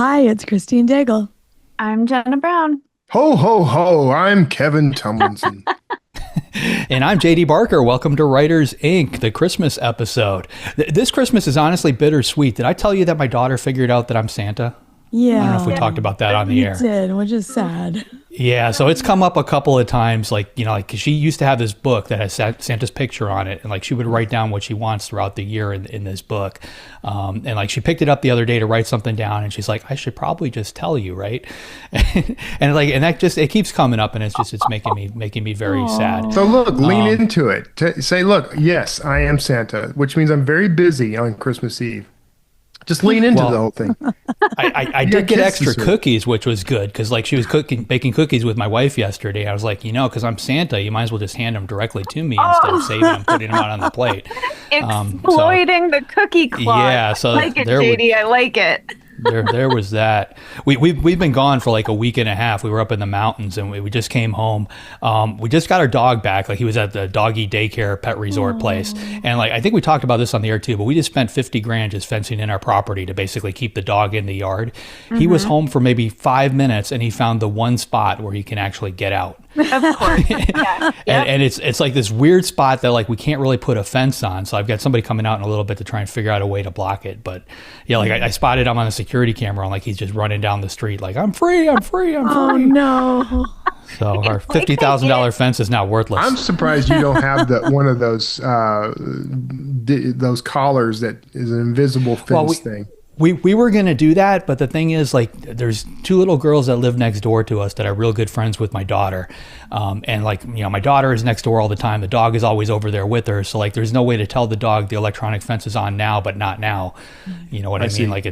Hi, it's Christine Daigle. I'm Jenna Brown. Ho, ho, ho. I'm Kevin Tumlinson. And I'm JD Barker. Welcome to Writers Inc., the Christmas episode. This Christmas is honestly bittersweet. Did I tell you that my daughter figured out that I'm Santa? Yeah. I don't know if we talked about that on the air. You did, which is sad. Yeah, so it's come up a couple of times, like, 'cause she used to have this book that has Santa's picture on it, and like she would write down what she wants throughout the year in this book. And like she picked it up the other day to write something down, and she's like, I should probably just tell you, right? and that just, it keeps coming up, and it's making me very sad. So look, lean into it. Say, look, yes, I am Santa, which means I'm very busy on Christmas Eve. Just lean into the whole thing. I did get extra cookies, which was good, because like she was baking cookies with my wife yesterday. I was like, because I'm Santa, you might as well just hand them directly to me instead of saving them, putting them out on the plate. Exploiting the cookie cloth. Yeah, so I like it, JD. I like it. There was that. We've been gone for like a week and a half. We were up in the mountains, and we just came home. We just got our dog back. Like he was at the doggy daycare pet resort place, and like I think we talked about this on the air too. But we just spent $50,000 just fencing in our property to basically keep the dog in the yard. He was home for maybe 5 minutes, and he found the one spot where he can actually get out. Of course. Yeah. And it's like this weird spot that like we can't really put a fence on. So I've got somebody coming out in a little bit to try and figure out a way to block it. But yeah, like I spotted him on a security camera, and like he's just running down the street like, I'm free. Oh, no. So our $50,000 fence is now worthless. I'm surprised you don't have one of those collars that is an invisible fence thing. We were going to do that, but the thing is, like, there's two little girls that live next door to us that are real good friends with my daughter. And, like, my daughter is next door all the time. The dog is always over there with her. So, like, there's no way to tell the dog the electronic fence is on now, but not now. You know what I mean? See. Like,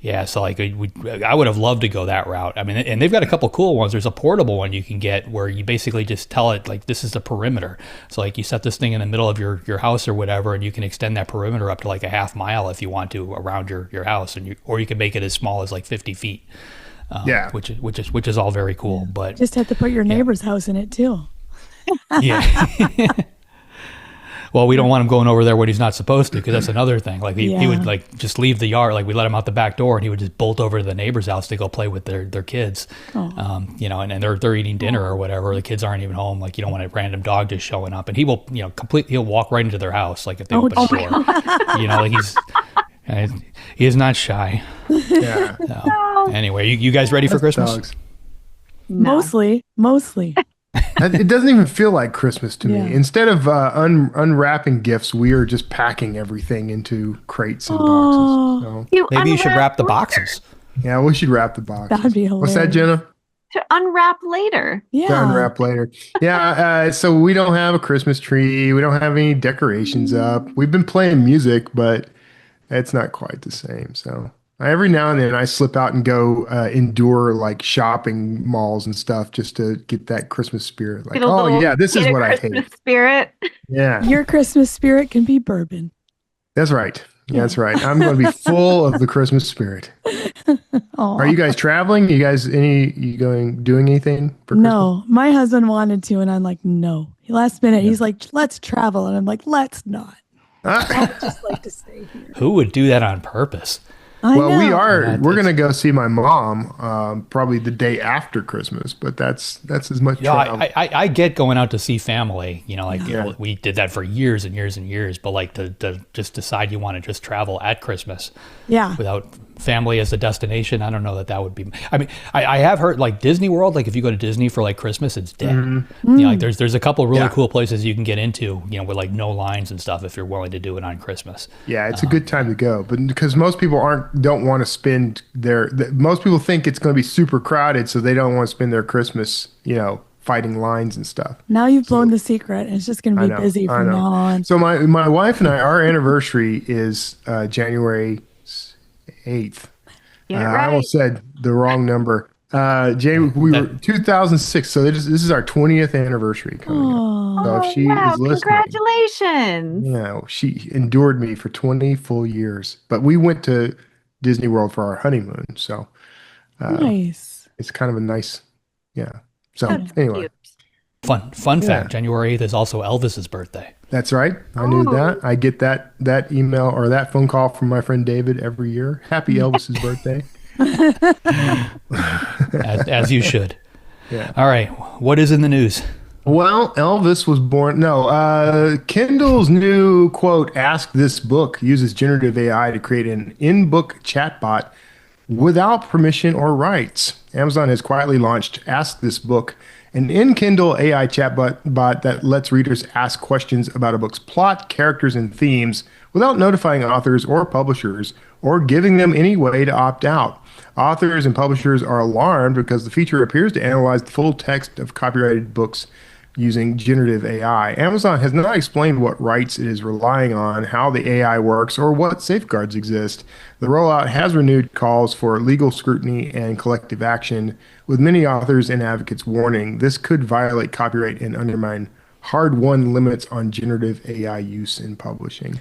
yeah. So, like, I would have loved to go that route. I mean, and they've got a couple cool ones. There's a portable one you can get where you basically just tell it, like, this is the perimeter. So, like, you set this thing in the middle of your house or whatever, and you can extend that perimeter up to, like, a half mile if you want to around your house. Or you can make it as small as like 50 feet. Which is all very cool. But Just have to put your neighbor's house in it too. Yeah. Well, we don't want him going over there when he's not supposed to, because that's another thing. Like he would like just leave the yard. Like we let him out the back door, and he would just bolt over to the neighbor's house to go play with their kids. And they're eating dinner or whatever. The kids aren't even home. Like you don't want a random dog just showing up, and he will he'll walk right into their house like if they open the door. Like he is not shy. Yeah. No. Anyway, you guys ready for Christmas? Dogs. No. Mostly. It doesn't even feel like Christmas to Yeah. me. Instead of unwrapping gifts, we are just packing everything into crates and boxes. So, Maybe you should wrap the boxes. yeah, we should wrap the boxes. That'd be hilarious. What's that, Jenna? To unwrap later. Yeah. To unwrap later. Yeah, so we don't have a Christmas tree. We don't have any decorations up. We've been playing music, but it's not quite the same. So every now and then I slip out and go endure like shopping malls and stuff just to get that Christmas spirit. Like, this is what I hate. Spirit. Yeah, Your Christmas spirit can be bourbon. that's right. Yeah, that's right. I'm going to be full of the Christmas spirit. Are you guys traveling? You doing anything for Christmas? No, my husband wanted to, and I'm like, no. Last minute, he's like, let's travel. And I'm like, let's not. I just like to stay here. Who would do that on purpose? Well, we're going to go see my mom probably the day after Christmas, but that's as much travel. I get going out to see family, we did that for years and years and years, but like to just decide you want to just travel at Christmas without family as a destination, I don't know that would be. I mean, I have heard like Disney World, like if you go to Disney for like Christmas, it's dead. Mm-hmm. Like there's a couple of really cool places you can get into, with like no lines and stuff if you're willing to do it on Christmas. Yeah, it's a good time to go, but because most people don't want to spend most people think it's going to be super crowded, so they don't want to spend their Christmas, fighting lines and stuff. Now you've blown the secret. It's just going to be busy from now on. So my wife and I, our anniversary is January 8th. I almost said the wrong number. We were 2006, so this is our 20th anniversary coming up. So if she is listening, congratulations. She endured me for 20 full years. But we went to Disney World for our honeymoon, so nice. It's kind of a nice, So That's anyway, cute. Fun fact: January 8th is also Elvis's birthday. That's right. I knew that. I get that email or that phone call from my friend David every year. Happy Elvis's birthday. as you should. Yeah. All right. What is in the news? Well, Elvis was born. No, Kindle's new quote, "Ask This Book," uses generative AI to create an in-book chatbot without permission or rights. Amazon has quietly launched Ask This Book, an in-Kindle AI chatbot that lets readers ask questions about a book's plot, characters, and themes without notifying authors or publishers or giving them any way to opt out. Authors and publishers are alarmed because the feature appears to analyze the full text of copyrighted books using generative AI. Amazon has not explained what rights it is relying on, how the AI works, or what safeguards exist. The rollout has renewed calls for legal scrutiny and collective action, with many authors and advocates warning this could violate copyright and undermine hard-won limits on generative AI use in publishing.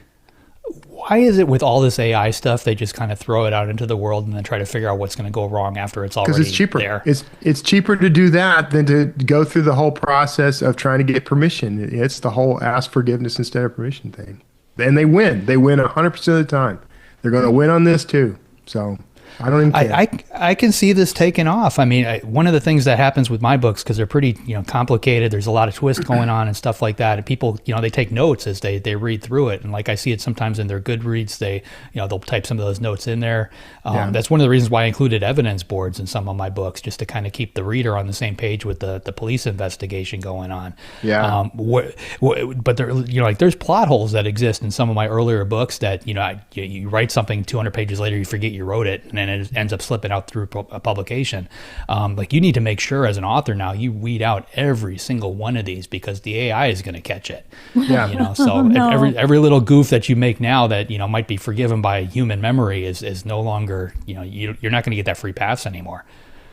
Why is it with all this AI stuff, they just kind of throw it out into the world and then try to figure out what's going to go wrong after it's already Because it's cheaper. there? It's cheaper to do that than to go through the whole process of trying to get permission. It's the whole ask forgiveness instead of permission thing. And they win. They win 100% of the time. They're going to win on this too. So I don't even care. I can see this taking off. I mean, one of the things that happens with my books, because they're pretty complicated, there's a lot of twists going on and stuff like that, and people they take notes as they read through it, and like I see it sometimes in their Goodreads, they'll type some of those notes in there. That's one of the reasons why I included evidence boards in some of my books, just to kind of keep the reader on the same page with the police investigation going on. But there there's plot holes that exist in some of my earlier books that you write something 200 pages later, you forget you wrote it, and then it ends up slipping out through a publication. Like you need to make sure as an author now you weed out every single one of these, because the AI is going to catch it. Yeah. So every little goof that you make now that might be forgiven by human memory is no longer you're not going to get that free pass anymore.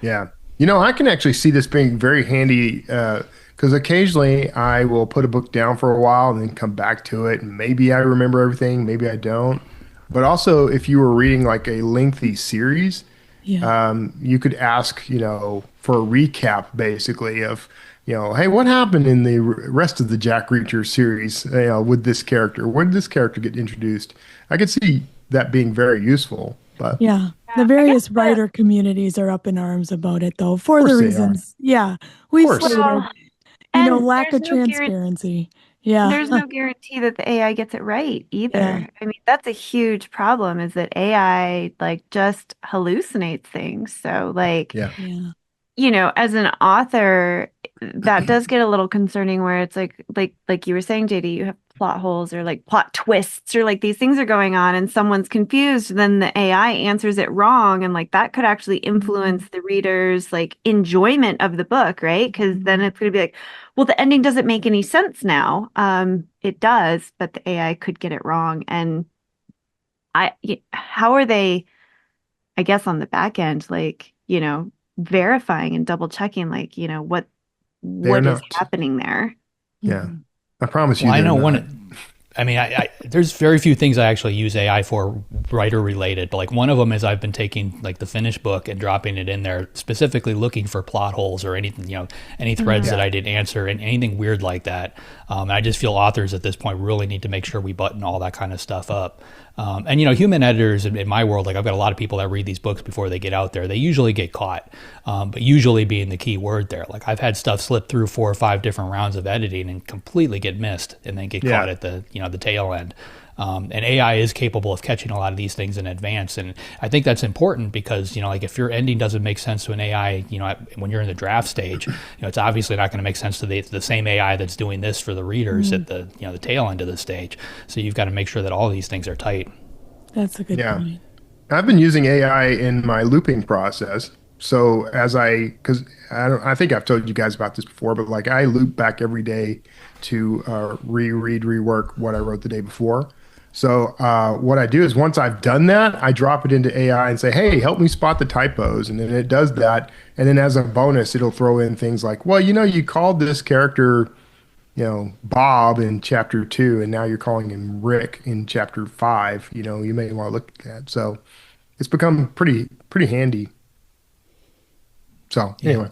Yeah. I can actually see this being very handy because occasionally I will put a book down for a while and then come back to it, and maybe I remember everything, maybe I don't. But also, if you were reading like a lengthy series, you could ask, for a recap, basically, of, hey, what happened in the rest of the Jack Reacher series with this character? Where did this character get introduced? I could see that being very useful. But the various writer communities are up in arms about it, though, for the reasons. Yeah, we stated, lack of transparency. Yeah. There's no guarantee that the AI gets it right either. Yeah. I mean, that's a huge problem, is that AI just hallucinates things. So as an author, that does get a little concerning, where it's like you were saying, JD, you have plot holes or like plot twists, or like these things are going on and someone's confused, then the AI answers it wrong, and like that could actually influence the reader's enjoyment of the book, right? Because then it's going to be like, well, the ending doesn't make any sense now. It does, but the AI could get it wrong. And how are they, I guess, on the back end, verifying and double checking, what is happening there? Yeah. I promise you. Well, I know there's very few things I actually use AI for writer related, but one of them is I've been taking the finished book and dropping it in there, specifically looking for plot holes or anything, any threads that I didn't answer and anything weird like that. And I just feel authors at this point really need to make sure we button all that kind of stuff up. And human editors in my world, I've got a lot of people that read these books before they get out there. They usually get caught, but usually being the key word there. I've had stuff slip through 4 or 5 different rounds of editing and completely get missed, and then get caught at the the tail end. And AI is capable of catching a lot of these things in advance, and I think that's important because if your ending doesn't make sense to an AI, when you're in the draft stage, it's obviously not going to make sense to the same AI that's doing this for the readers at the the tail end of the stage. So you've got to make sure that all these things are tight. That's a good point. I've been using AI in my looping process. So because I think I've told you guys about this before, but I loop back every day to rework what I wrote the day before. So what I do is once I've done that, I drop it into AI and say, hey, help me spot the typos. And then it does that. And then as a bonus, it'll throw in things like, well, you called this character, Bob in chapter 2, and now you're calling him Rick in chapter 5. You may want to look at that. So it's become pretty handy. So anyway,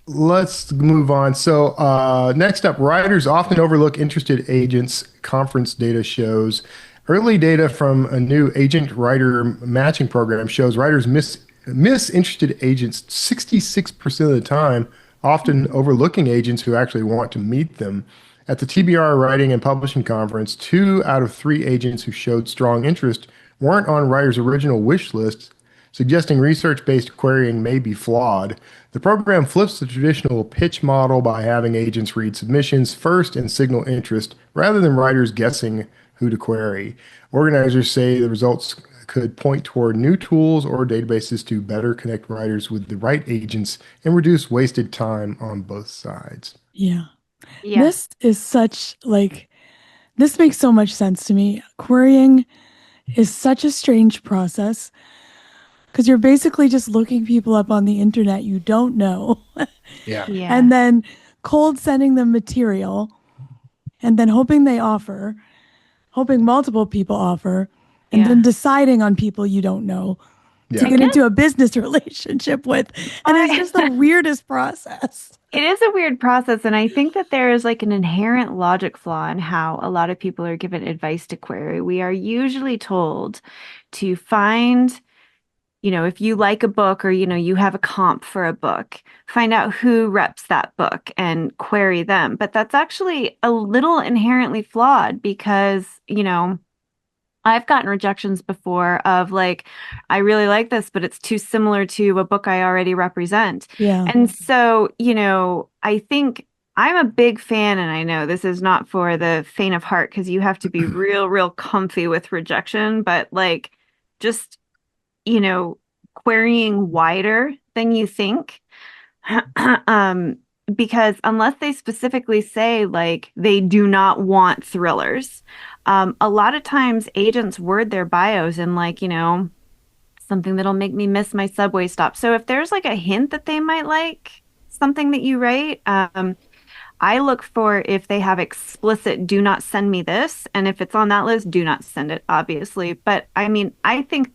let's move on. So next up, writers often overlook interested agents. Conference data shows Early data from a new agent-writer matching program shows writers miss interested agents 66% of the time, often overlooking agents who actually want to meet them. At the TBR Writing and Publishing Conference, 2 out of 3 agents who showed strong interest weren't on writers' original wish lists, suggesting research-based querying may be flawed. The program flips the traditional pitch model by having agents read submissions first and signal interest, rather than writers guessing who to query. Organizers say the results could point toward new tools or databases to better connect writers with the right agents and reduce wasted time on both sides. Yeah. This is this makes so much sense to me. Querying is such a strange process because you're basically just looking people up on the internet you don't know. Yeah. And then cold sending them material and then hoping multiple people offer, and then deciding on people you don't know to get into a business relationship with. And it's just the weirdest process. It is a weird process. And I think that there is like an inherent logic flaw in how a lot of people are given advice to query. We are usually told to find, if you like a book or, you have a comp for a book, find out who reps that book and query them. But that's actually a little inherently flawed because, I've gotten rejections before of I really like this, but it's too similar to a book I already represent. Yeah. And so, I think I'm a big fan, and I know this is not for the faint of heart because you have to be real comfy with rejection, but just, querying wider than you think. Because unless they specifically say they do not want thrillers, a lot of times agents word their bios in something that'll make me miss my subway stop. So if there's a hint that they might like something that you write, I look for if they have explicit "do not send me this," and if it's on that list, do not send it, obviously. But I mean, I think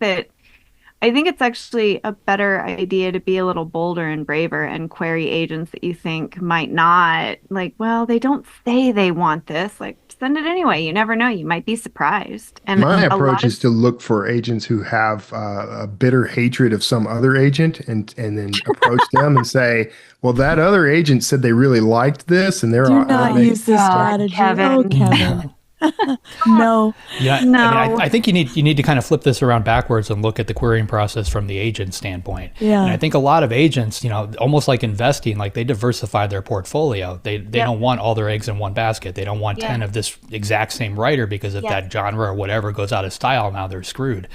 it's actually a better idea to be a little bolder and braver and query agents that you think might not they don't say they want this. Send it anyway. You never know. You might be surprised. And my approach is to look for agents who have a bitter hatred of some other agent and then approach them and say, well, that other agent said they really liked this. And they're Do not use this strategy. Kevin. No. Yeah. No. I mean, I think you need to kind of flip this around backwards and look at the querying process from the agent standpoint. Yeah. And I think a lot of agents, almost like investing, they diversify their portfolio. They don't want all their eggs in one basket. They don't want 10 of this exact same writer because if that genre or whatever goes out of style, now they're screwed.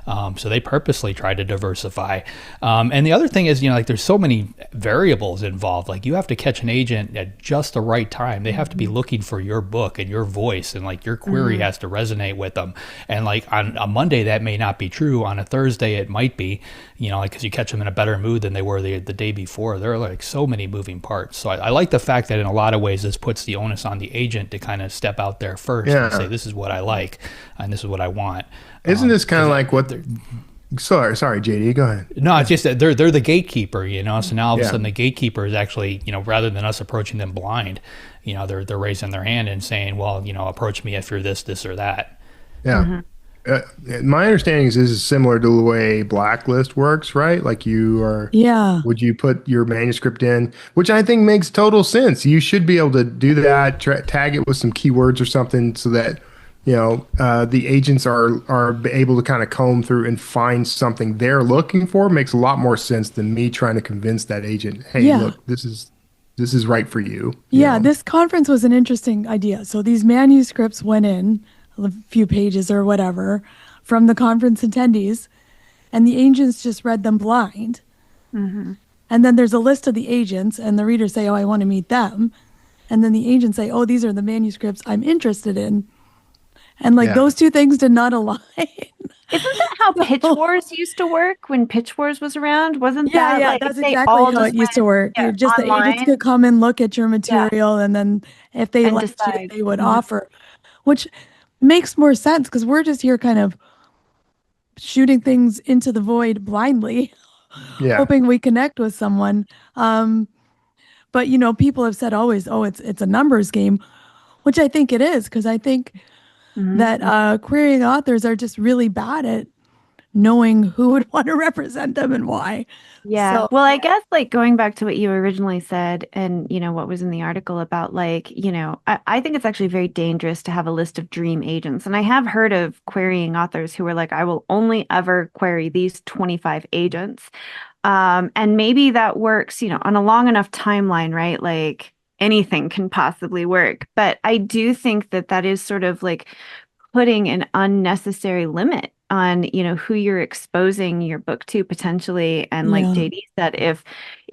So they purposely try to diversify. And the other thing is, there's so many variables involved. You have to catch an agent at just the right time. They have to be looking for your book and your voice, and your query has to resonate with them. And on a Monday, that may not be true. On a Thursday, it might be, because you catch them in a better mood than they were the day before. There are so many moving parts. So I like the fact that in a lot of ways, this puts the onus on the agent to kind of step out there first and say, this is what I like and this is what I want. Isn't this kind of like what they're... Sorry, JD, go ahead. No, it's just that they're the gatekeeper, So now all of a sudden the gatekeeper is actually, rather than us approaching them blind, they're raising their hand and saying, well, approach me if you're this, or that. Yeah. My understanding is this is similar to the way Blacklist works, right? You are... Yeah. Would you put your manuscript in, which I think makes total sense. You should be able to do that, tag it with some keywords or something so that the agents are able to kind of comb through and find something they're looking for. Makes a lot more sense than me trying to convince that agent, hey, look, this is right for you. Yeah, this conference was an interesting idea. So these manuscripts went in, a few pages or whatever, from the conference attendees, and the agents just read them blind. Mm-hmm. And then there's a list of the agents, and the readers say, oh, I want to meet them. And then the agents say, oh, these are the manuscripts I'm interested in. And those two things did not align. Isn't that how Pitch Wars used to work when Pitch Wars was around? Wasn't that that's exactly how it used to work. Just online. The agents could come and look at your material, and then if they liked you, they would offer, which makes more sense because we're just here kind of shooting things into the void blindly, hoping we connect with someone. But people have said always, oh, it's a numbers game, which I think it is, because I think that querying authors are just really bad at knowing who would want to represent them and why. Yeah. So, Well, I guess like going back to what you originally said and, what was in the article about like, I think it's actually very dangerous to have a list of dream agents. And I have heard of querying authors who are like, I will only ever query these 25 agents. And maybe that works, on a long enough timeline, right? Like anything can possibly work. But I do think that that is sort of like putting an unnecessary limit on who you're exposing your book to potentially. And like JD said,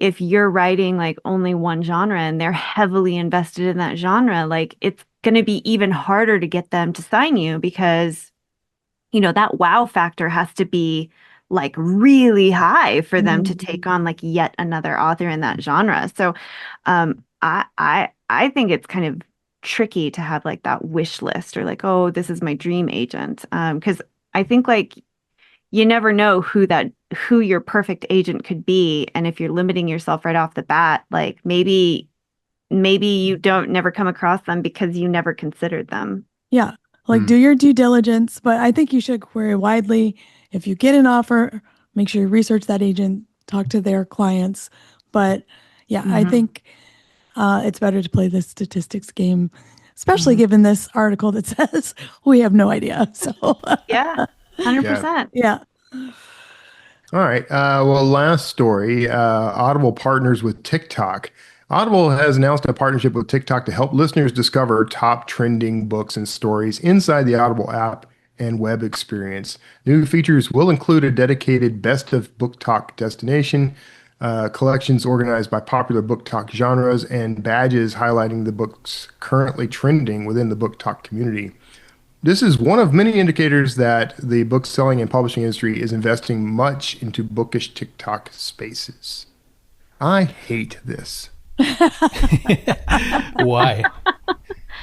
if you're writing like only one genre and they're heavily invested in that genre, like it's going to be even harder to get them to sign you because that wow factor has to be like really high for them to take on like yet another author in that genre. So I think it's kind of tricky to have like that wish list or like, oh, this is my dream agent. Because I think like you never know who your perfect agent could be. And if you're limiting yourself right off the bat, like maybe you don't never come across them because you never considered them. Yeah. Like do your due diligence, but I think you should query widely. If you get an offer, make sure you research that agent, talk to their clients. But yeah, I think it's better to play the statistics game, especially given this article that says we have no idea. So yeah, 100%. Yeah. All right. Well, last story. Audible partners with TikTok. Audible has announced a partnership with TikTok to help listeners discover top trending books and stories inside the Audible app and web experience. New features will include a dedicated Best of Book Talk destination, collections organized by popular book talk genres, and badges highlighting the books currently trending within the book talk community. This is one of many indicators that the book selling and publishing industry is investing much into bookish TikTok spaces. I hate this. Why?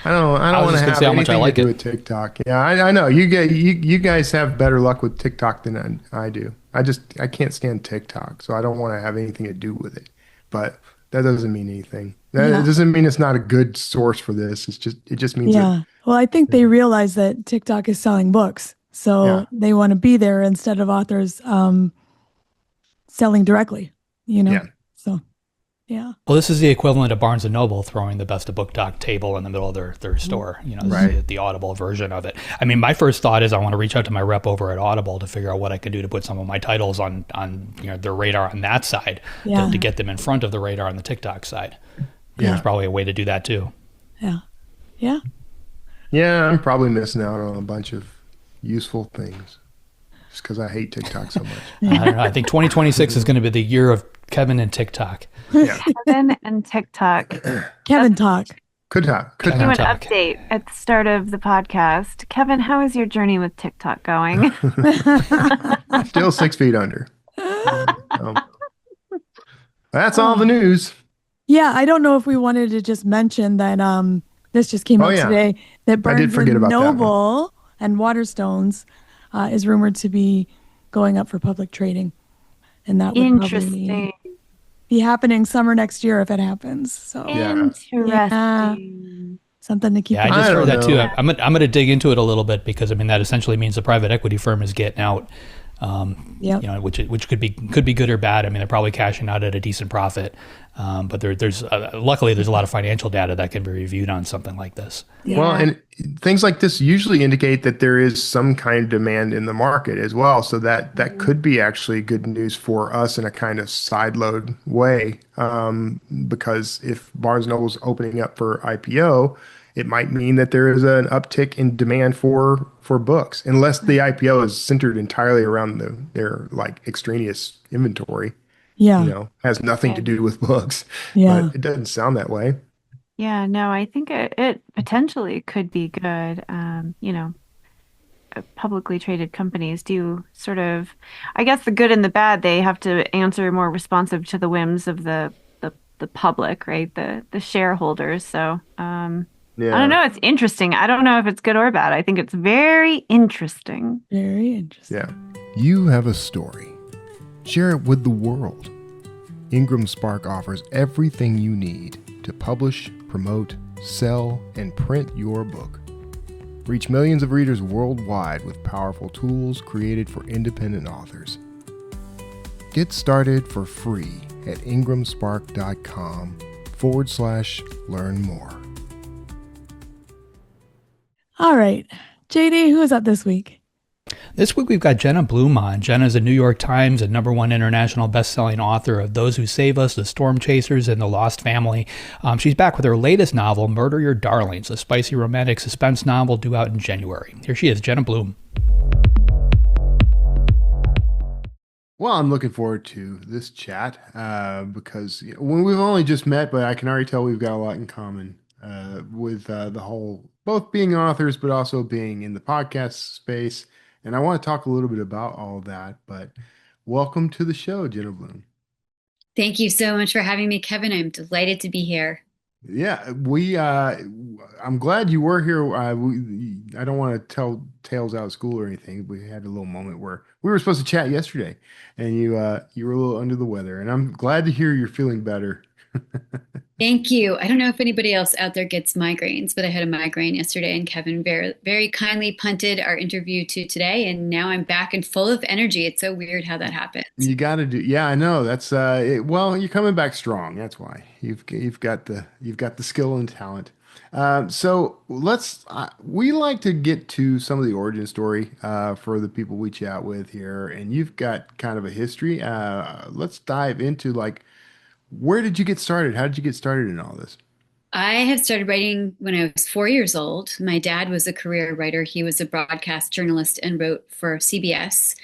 I don't want to have anything to do with TikTok. Yeah, I know you guys have better luck with TikTok than I do. I can't stand TikTok, so I don't want to have anything to do with it. But that doesn't mean anything. It doesn't mean it's not a good source for this. It just means that. Well, I think they realize that TikTok is selling books, so they want to be there instead of authors selling directly. So. Yeah. Well, this is the equivalent of Barnes & Noble throwing the Best of Book Talk table in the middle of their store. This is the Audible version of it. I mean, my first thought is I want to reach out to my rep over at Audible to figure out what I can do to put some of my titles on their radar on that side to get them in front of the radar on the TikTok side. There's probably a way to do that too. Yeah, I'm probably missing out on a bunch of useful things just because I hate TikTok so much. I don't know. I think 2026 is going to be the year of Kevin and TikTok. Kevin and TikTok. Kevin talk. Could talk. Do an update at the start of the podcast. Kevin, how is your journey with TikTok going? Still 6 feet under. That's all the news. Yeah, I don't know if we wanted to just mention that this just came out today that Barnes & Noble and Waterstones is rumored to be going up for public trading. And that would probably be happening summer next year if it happens. So interesting. Something to keep. Yeah, I just heard that too. I'm going to dig into it a little bit because that essentially means the private equity firm is getting out. Which could be good or bad. I mean, they're probably cashing out at a decent profit, but there's luckily there's a lot of financial data that can be reviewed on something like this. Well, and things like this usually indicate that there is some kind of demand in the market as well. So that could be actually good news for us in a kind of sideload way, because if Barnes & Noble's opening up for IPO, it might mean that there is an uptick in demand for books, unless the IPO is centered entirely around their like extraneous inventory. Has nothing to do with books. But it doesn't sound that way. Yeah, no, I think it potentially could be good. Publicly traded companies do sort of, I guess the good and the bad, they have to answer more responsive to the whims of the public, right? The shareholders. So, I don't know. It's interesting. I don't know if it's good or bad. I think it's very interesting. Very interesting. Yeah. You have a story. Share it with the world. Ingram Spark offers everything you need to publish, promote, sell, and print your book. Reach millions of readers worldwide with powerful tools created for independent authors. Get started for free at ingramspark.com/learn more. All right. JD, who's up this week? This week we've got Jenna Blum on. Jenna is a New York Times and #1 international best-selling author of Those Who Save Us, The Stormchasers, and The Lost Family. She's back with her latest novel, Murder Your Darlings, a spicy romantic suspense novel due out in January. Here she is, Jenna Blum. Well, I'm looking forward to this chat because when we've only just met, but I can already tell we've got a lot in common with the whole, both being authors, but also being in the podcast space. And I want to talk a little bit about all of that, but welcome to the show, Jenna Blum. Thank you so much for having me, Kevin. I'm delighted to be here. Yeah, I'm glad you were here. I don't want to tell tales out of school or anything. We had a little moment where we were supposed to chat yesterday and you were a little under the weather, and I'm glad to hear you're feeling better. Thank you. I don't know if anybody else out there gets migraines, but I had a migraine yesterday, and Kevin very, very kindly punted our interview to today, and now I'm back and full of energy. It's so weird how that happens. You got to do, yeah, I know. That's well, you're coming back strong. That's why you've got the skill and talent. So we like to get to some of the origin story for the people we chat with here, and you've got kind of a history. Let's dive into where did you get started? How did you get started in all this? I have started writing when I was 4 years old. My dad was a career writer. He was a broadcast journalist and wrote for CBS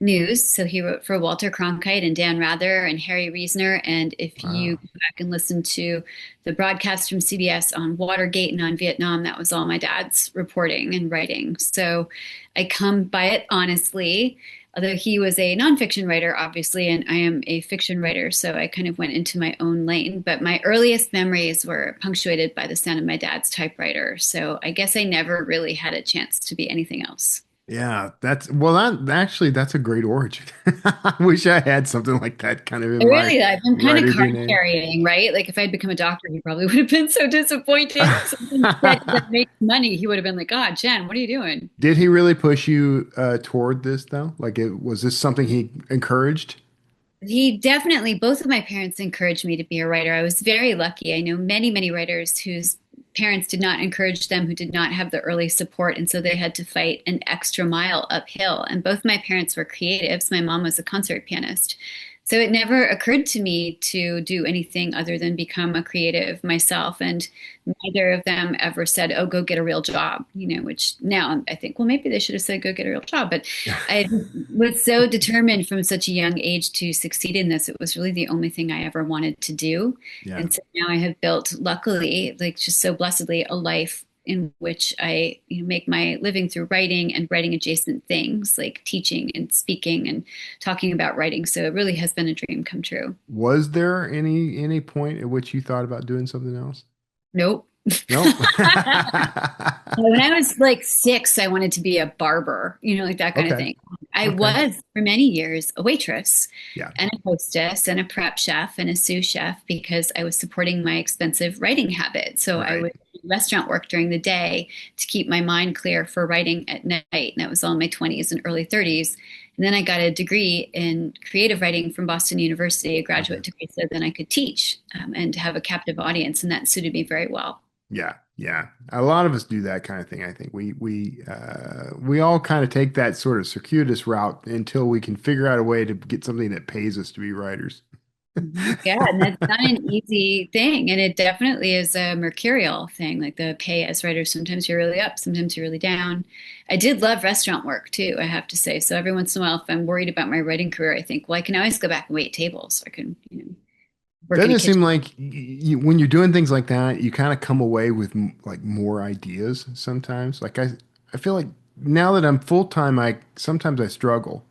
News. So he wrote for Walter Cronkite and Dan Rather and Harry Reasoner. And if you go back and listen to the broadcast from CBS on Watergate and on Vietnam, that was all my dad's reporting and writing. So I come by it honestly. Although he was a nonfiction writer, obviously, and I am a fiction writer, so I kind of went into my own lane. But my earliest memories were punctuated by the sound of my dad's typewriter. So I guess I never really had a chance to be anything else. Yeah, that's a great origin. I wish I had something like that kind of in really, my I've been kind of card DNA. carrying, right? Like if I'd become a doctor, he probably would have been so disappointed. Something that makes money, he would have been like, "God, Jen, what are you doing?" Did he really push you toward this though? Was this something he encouraged? He definitely, both of my parents encouraged me to be a writer. I was very lucky. I know many, many writers whose parents did not encourage them, who did not have the early support. And so they had to fight an extra mile uphill. And both my parents were creatives. My mom was a concert pianist. So it never occurred to me to do anything other than become a creative myself. And neither of them ever said, "Oh, go get a real job," which now I think, well, maybe they should have said, "Go get a real job." But I was so determined from such a young age to succeed in this. It was really the only thing I ever wanted to do. Yeah. And so now I have built, luckily, just so blessedly, a life in which I make my living through writing and writing adjacent things like teaching and speaking and talking about writing. So it really has been a dream come true. Was there any point at which you thought about doing something else? Nope. Nope. When I was 6, I wanted to be a barber, that kind of thing. I was for many years a waitress and a hostess and a prep chef and a sous chef because I was supporting my expensive writing habit. So I would do restaurant work during the day to keep my mind clear for writing at night. And that was all in my 20s and early 30s. And then I got a degree in creative writing from Boston University, a graduate degree, so then I could teach and have a captive audience. And that suited me very well. Yeah. A lot of us do that kind of thing. I think we all kind of take that sort of circuitous route until we can figure out a way to get something that pays us to be writers. Yeah, and that's not an easy thing. And it definitely is a mercurial thing, like the pay as writers. Sometimes you're really up, sometimes you're really down. I did love restaurant work too, I have to say. So every once in a while, if I'm worried about my writing career, I think, well, I can always go back and wait tables. I can, Doesn't it seem like when you're doing things like that, you kind of come away with more ideas sometimes? I feel like now that I'm full-time, sometimes I struggle.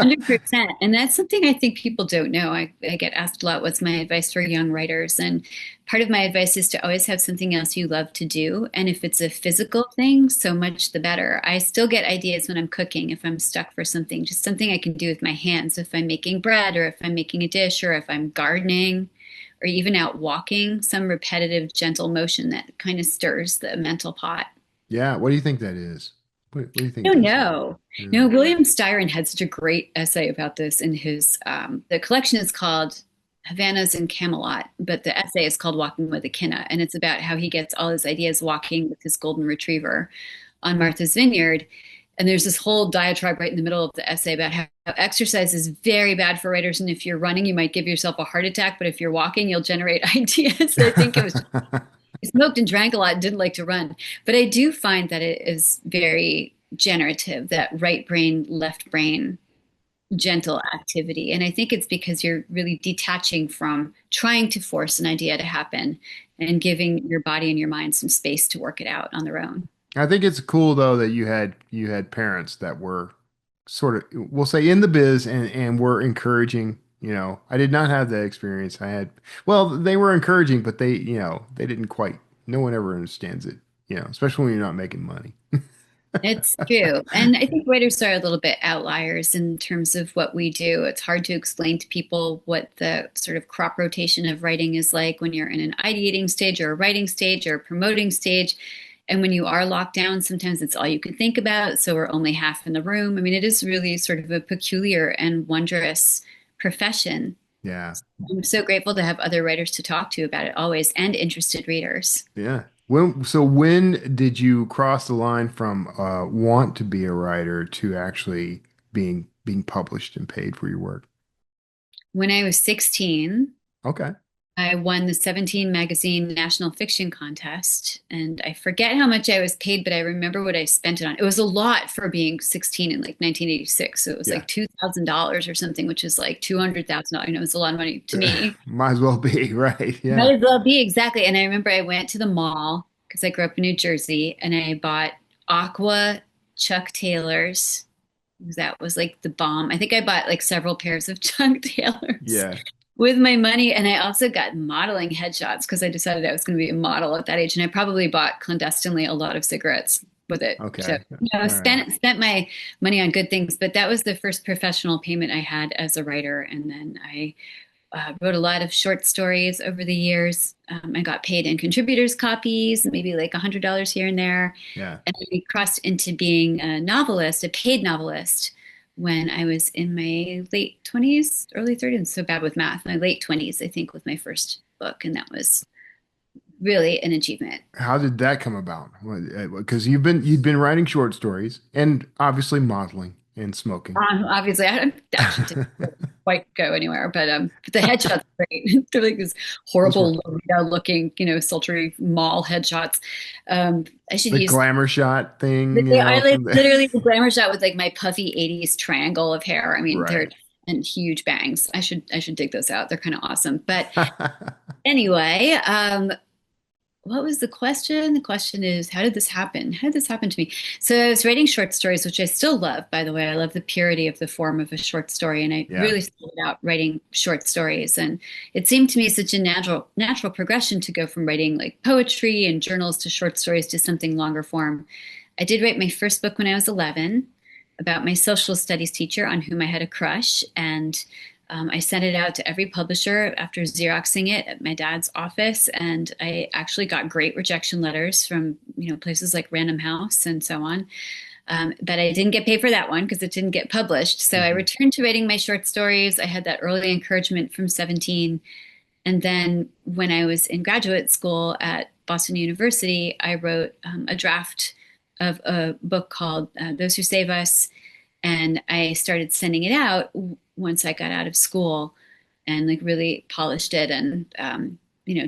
100%. And that's something I think people don't know. I get asked a lot, what's my advice for young writers? And part of my advice is to always have something else you love to do. And if it's a physical thing, so much the better. I still get ideas when I'm cooking, if I'm stuck for something, just something I can do with my hands. If I'm making bread or if I'm making a dish or if I'm gardening or even out walking, some repetitive, gentle motion that kind of stirs the mental pot. Yeah. What do you think that is? What do you think? I don't know. Yeah. You know, William Styron had such a great essay about this in his, the collection is called Havanas and Camelot, but the essay is called Walking with Echidna. And it's about how he gets all his ideas walking with his golden retriever on Martha's Vineyard. And there's this whole diatribe right in the middle of the essay about how exercise is very bad for writers. And if you're running, you might give yourself a heart attack. But if you're walking, you'll generate ideas. I think it was he smoked and drank a lot and didn't like to run. But I do find that it is very generative, that right brain, left brain, gentle activity. And I think it's because you're really detaching from trying to force an idea to happen and giving your body and your mind some space to work it out on their own. I think it's cool though that you had parents that were sort of, we'll say, in the biz and were encouraging. You know, I did not have that experience. Well, they were encouraging, but they didn't quite. No one ever understands it. You know, especially when you're not making money. It's true. And I think writers are a little bit outliers in terms of what we do. It's hard to explain to people what the sort of crop rotation of writing is like when you're in an ideating stage or a writing stage or a promoting stage. And when you are locked down, sometimes it's all you can think about. So we're only half in the room. I mean, it is really sort of a peculiar and wondrous profession. Yeah. I'm so grateful to have other writers to talk to about it always, and interested readers. Yeah. When did you cross the line from want to be a writer to actually being published and paid for your work? When I was 16. Okay. I won the 17 magazine national fiction contest, and I forget how much I was paid, but I remember what I spent it on. It was a lot for being 16 in like 1986. So it was like $2,000 or something, which is like $200,000. You know, it's a lot of money to me. Might as well be, right? Yeah. Might as well be, exactly. And I remember I went to the mall because I grew up in New Jersey, and I bought Aqua Chuck Taylors. That was like the bomb. I think I bought like several pairs of Chuck Taylors. Yeah. With my money. And I also got modeling headshots because I decided I was going to be a model at that age. And I probably bought clandestinely a lot of cigarettes with it. Okay. So, spent my money on good things. But that was the first professional payment I had as a writer. And then I wrote a lot of short stories over the years. I got paid in contributors' copies, maybe like $100 here and there. Yeah. And we crossed into being a novelist, a paid novelist, when I was in my late 20s, early 30s. I'm so bad with math. My late 20s, I think, with my first book. And that was really an achievement. How did that come about? Because you'd been writing short stories and obviously modeling and smoking. Obviously, I didn't quite go anywhere, but the headshots are great. They're like these horrible, looking, sultry mall headshots. I should use glamour shot thing. I literally the glamour shot with like my puffy 80s triangle of hair. I mean, they're and huge bangs. I should dig those out. They're kind of awesome. But anyway, what was the question? The question is, how did this happen? How did this happen to me? So I was writing short stories, which I still love, by the way. I love the purity of the form of a short story. And I really started out writing short stories. And it seemed to me such a natural progression to go from writing like poetry and journals to short stories to something longer form. I did write my first book when I was 11 about my social studies teacher on whom I had a crush. And I sent it out to every publisher after Xeroxing it at my dad's office, and I actually got great rejection letters from places like Random House and so on. But I didn't get paid for that one because it didn't get published. So I returned to writing my short stories. I had that early encouragement from 17. And then when I was in graduate school at Boston University, I wrote a draft of a book called Those Who Save Us. And I started sending it out once I got out of school and like really polished it and,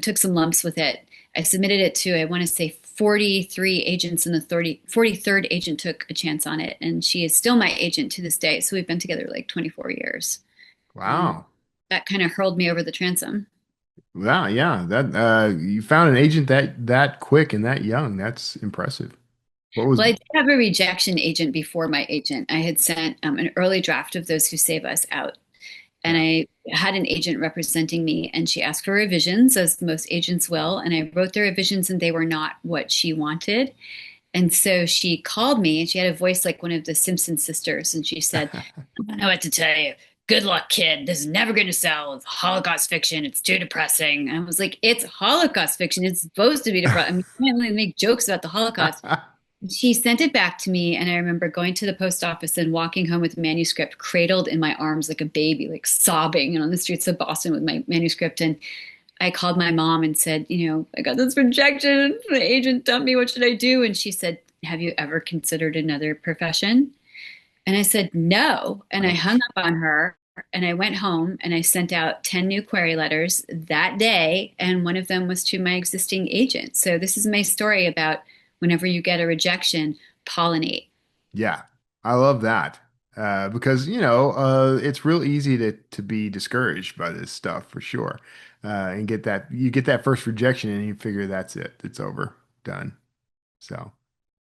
took some lumps with it. I submitted it to, I want to say 43 agents, and the 43rd agent took a chance on it. And she is still my agent to this day. So we've been together like 24 years. Wow. That kind of hurled me over the transom. Wow. Yeah. That, you found an agent that quick and that young. That's impressive. Well, I did have a rejection agent before my agent. I had sent an early draft of Those Who Save Us out. And I had an agent representing me, and she asked for revisions, as most agents will. And I wrote the revisions, and they were not what she wanted. And so she called me, and she had a voice like one of the Simpson sisters. And she said, I don't know what to tell you. Good luck, kid. This is never going to sell. It's Holocaust fiction. It's too depressing. And I was like, it's Holocaust fiction. It's supposed to be depressing. I mean, you can't really make jokes about the Holocaust. She sent it back to me, and I remember going to the post office and walking home with the manuscript cradled in my arms like a baby, like sobbing, and on the streets of Boston with my manuscript. And I called my mom and said, I got this rejection. The agent dumped me. What should I do? And she said, have you ever considered another profession? And I said, no. And I hung up on her, and I went home and I sent out 10 new query letters that day. And one of them was to my existing agent. So this is my story about whenever you get a rejection, pollinate. Yeah, I love that. Because, it's real easy to be discouraged by this stuff for sure. And you get that first rejection and you figure that's it. It's over, done. So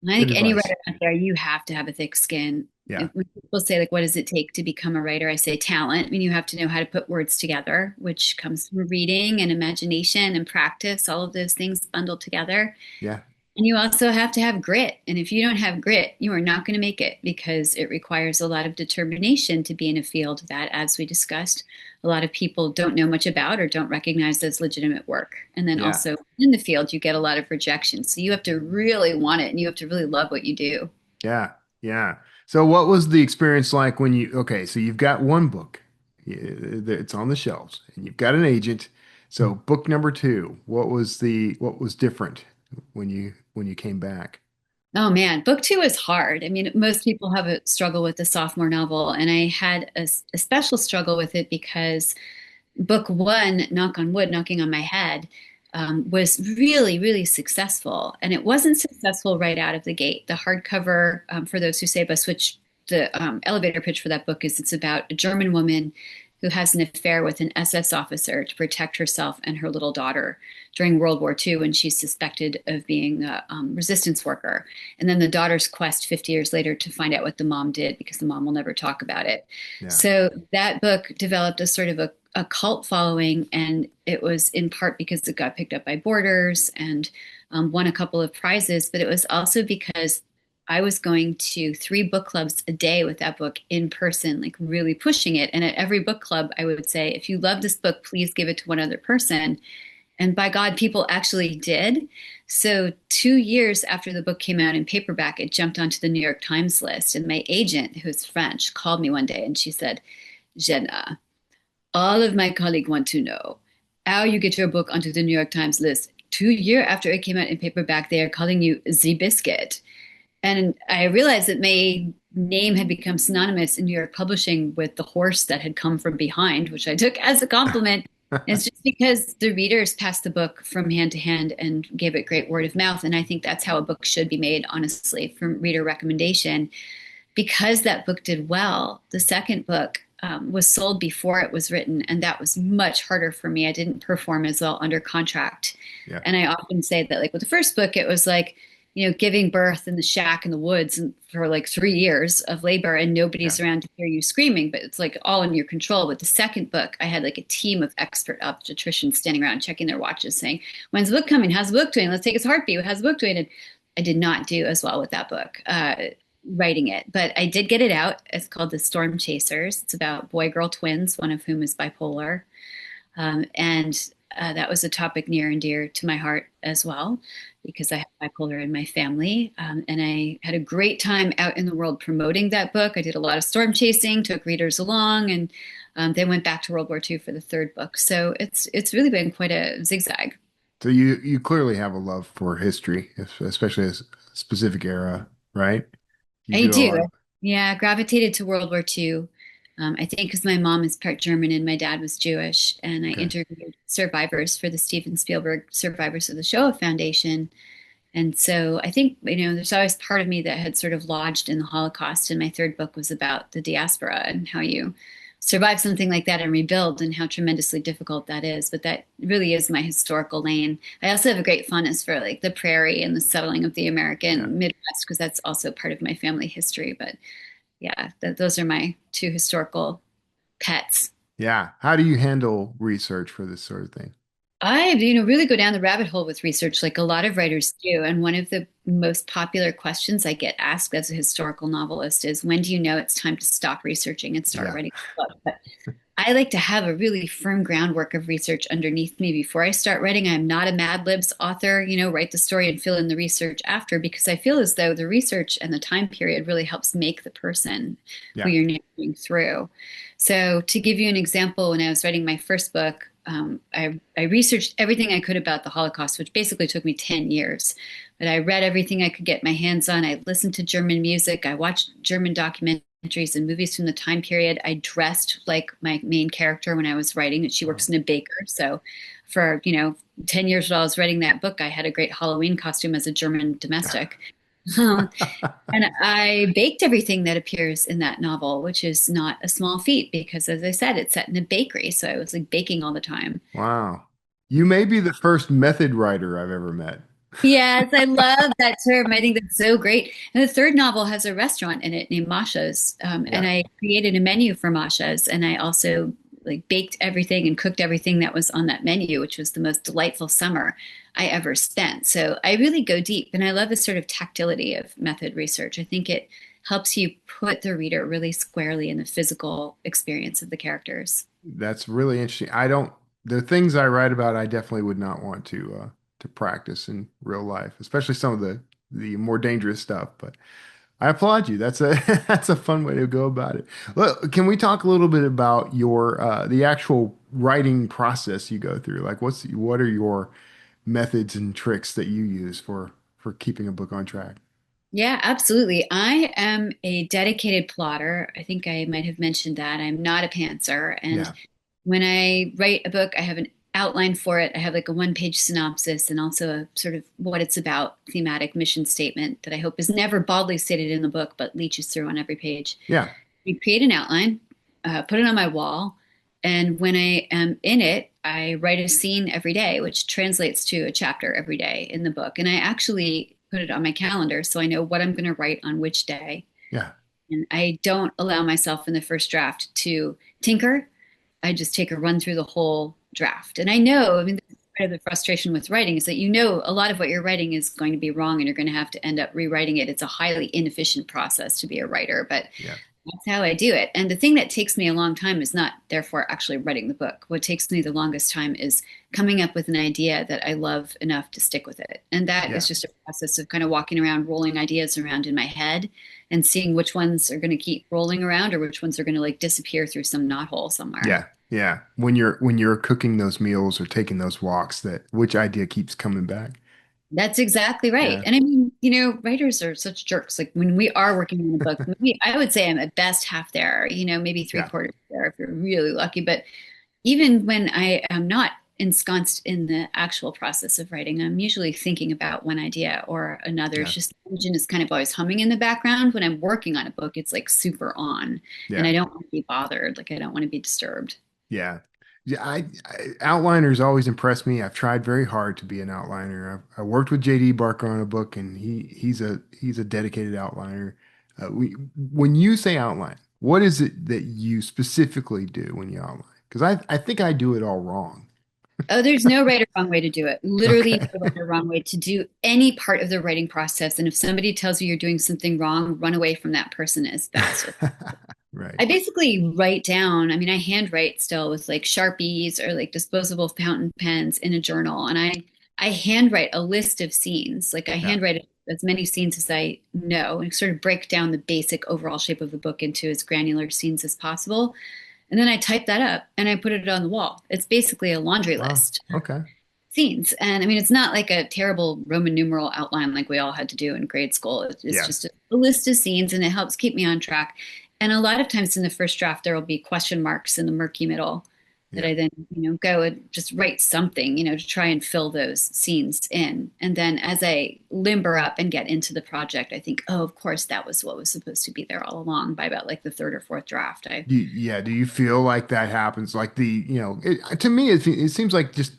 I think any writer out there, you have to have a thick skin. Yeah. When people say, like, what does it take to become a writer? I say talent. I mean, you have to know how to put words together, which comes from reading and imagination and practice, all of those things bundled together. Yeah. And you also have to have grit. And if you don't have grit, you are not going to make it, because it requires a lot of determination to be in a field that, as we discussed, a lot of people don't know much about or don't recognize as legitimate work. And then also in the field, you get a lot of rejection. So you have to really want it, and you have to really love what you do. Yeah. Yeah. So what was the experience like when so you've got one book, it's on the shelves, and you've got an agent. So book number 2, what was different when you came back? Oh man, book 2 is hard. I mean, most people have a struggle with the sophomore novel, and I had a special struggle with it because book 1, knock on wood, knocking on my head, was really, really successful. And it wasn't successful right out of the gate. The hardcover, for those who say bus switch, the elevator pitch for that book is it's about a German woman who has an affair with an SS officer to protect herself and her little daughter during World War II, when she's suspected of being a resistance worker. And then the daughter's quest 50 years later to find out what the mom did, because the mom will never talk about it. Yeah. So that book developed a sort of a cult following, and it was in part because it got picked up by Borders and won a couple of prizes, but it was also because I was going to 3 book clubs a day with that book in person, like really pushing it. And at every book club, I would say, if you love this book, please give it to one other person. And by God, people actually did. So 2 years after the book came out in paperback, it jumped onto the New York Times list. And my agent, who's French, called me one day and she said, Jenna, all of my colleagues want to know how you get your book onto the New York Times list. 2 years after it came out in paperback, they are calling you the Biscuit. And I realized that my name had become synonymous in New York publishing with the horse that had come from behind, which I took as a compliment. It's just because the readers passed the book from hand to hand and gave it great word of mouth. And I think that's how a book should be made, honestly, from reader recommendation. Because that book did well, the second book was sold before it was written. And that was much harder for me. I didn't perform as well under contract. Yeah. And I often say that, like with the first book, it was like, giving birth in the shack in the woods for like 3 years of labor, and nobody's around to hear you screaming, but it's like all in your control. With the second book, I had like a team of expert obstetricians standing around checking their watches saying, when's the book coming? How's the book doing? Let's take his heartbeat. How's the book doing? And I did not do as well with that book, writing it, but I did get it out. It's called The Stormchasers. It's about boy-girl twins, one of whom is bipolar. That was a topic near and dear to my heart as well, because I have bipolar in my family. And I had a great time out in the world promoting that book. I did a lot of storm chasing, took readers along, and then went back to World War II for the third book. So it's really been quite a zigzag. So you clearly have a love for history, especially a specific era, right? I do. Yeah, gravitated to World War II. I think because my mom is part German and my dad was Jewish, and I interviewed survivors for the Steven Spielberg Survivors of the Shoah Foundation. And so I think, there's always part of me that had sort of lodged in the Holocaust. And my third book was about the diaspora and how you survive something like that and rebuild, and how tremendously difficult that is. But that really is my historical lane. I also have a great fondness for like the prairie and the settling of the American Midwest, because that's also part of my family history. But yeah, those are my 2 historical pets. Yeah. How do you handle research for this sort of thing? I, really go down the rabbit hole with research like a lot of writers do. And one of the most popular questions I get asked as a historical novelist is, when do you know it's time to stop researching and start writing a book? But I like to have a really firm groundwork of research underneath me before I start writing. I'm not a Mad Libs author, write the story and fill in the research after, because I feel as though the research and the time period really helps make the person who you're narrating through. So to give you an example, when I was writing my first book, I researched everything I could about the Holocaust, which basically took me 10 years. But I read everything I could get my hands on. I listened to German music. I watched German documentaries and movies from the time period. I dressed like my main character when I was writing, and she works in a baker. So for, 10 years while I was writing that book, I had a great Halloween costume as a German domestic. And I baked everything that appears in that novel, which is not a small feat because, as I said, it's set in a bakery. So I was like baking all the time. Wow. You may be the first method writer I've ever met. Yes, I love that term. I think that's so great. And the third novel has a restaurant in it named Masha's. And I created a menu for Masha's. And I also like baked everything and cooked everything that was on that menu, which was the most delightful summer I ever spent. So I really go deep. And I love the sort of tactility of method research. I think it helps you put the reader really squarely in the physical experience of the characters. That's really interesting. The things I write about, I definitely would not want to practice in real life, especially some of the more dangerous stuff. But I applaud you. That's a that's a fun way to go about it. Look, can we talk a little bit about your the actual writing process you go through? Like, what are your methods and tricks that you use for keeping a book on track? Yeah, absolutely. I am a dedicated plotter. I think I might have mentioned that. I'm not a pantser. And Yeah. when I write a book, I have an outline for it. I have like a one-page synopsis and also a sort of what it's about thematic mission statement that I hope is never baldly stated in the book, but leaches through on every page. Yeah. I create an outline, put it on my wall, and when I am in it, I write a scene every day, which translates to a chapter every day in the book. And I actually put it on my calendar so I know what I'm going to write on which day. Yeah. And I don't allow myself in the first draft to tinker. I just take a run through the whole draft. And I know, I mean, part of the frustration with writing is that a lot of what you're writing is going to be wrong and you're going to have to end up rewriting it. It's a highly inefficient process to be a writer, but that's how I do it. And the thing that takes me a long time is not therefore actually writing the book. What takes me the longest time is coming up with an idea that I love enough to stick with it. And that is just a process of kind of walking around, rolling ideas around in my head and seeing which ones are going to keep rolling around or which ones are going to like disappear through some knothole somewhere. Yeah. Yeah. When you're cooking those meals or taking those walks, which idea keeps coming back? That's exactly right. Yeah. And I mean, writers are such jerks. Like when we are working on a book, maybe I would say I'm at best half there, maybe three-quarters there if you're really lucky. But even when I am not ensconced in the actual process of writing, I'm usually thinking about one idea or another. It's just the engine is kind of always humming in the background. When I'm working on a book, it's like super on. And I don't want to be bothered. Like I don't want to be disturbed. Yeah. Yeah, outliners always impress me. I've tried very hard to be an outliner. I worked with JD Barker on a book, and he's a dedicated outliner. When you say outline, what is it that you specifically do when you outline? Because I think I do it all wrong. Oh, there's no right or wrong way to do it. Literally, Okay. no right or wrong way to do any part of the writing process. And if somebody tells you you're doing something wrong, run away from that person as fast. Right. I basically write down, I mean, I handwrite still with like Sharpies or like disposable fountain pens in a journal. And I handwrite a list of scenes. Like I handwrite as many scenes as I know and sort of break down the basic overall shape of the book into as granular scenes as possible. And then I type that up and I put it on the wall. It's basically a laundry list. Okay. Scenes. And I mean, it's not like a terrible Roman numeral outline like we all had to do in grade school. It's just a list of scenes and it helps keep me on track. And a lot of times in the first draft, there will be question marks in the murky middle that I then, go and just write something, to try and fill those scenes in. And then as I limber up and get into the project, I think, oh, of course, that was what was supposed to be there all along by about like the third or fourth draft. Do you feel like that happens? Like to me, it seems like just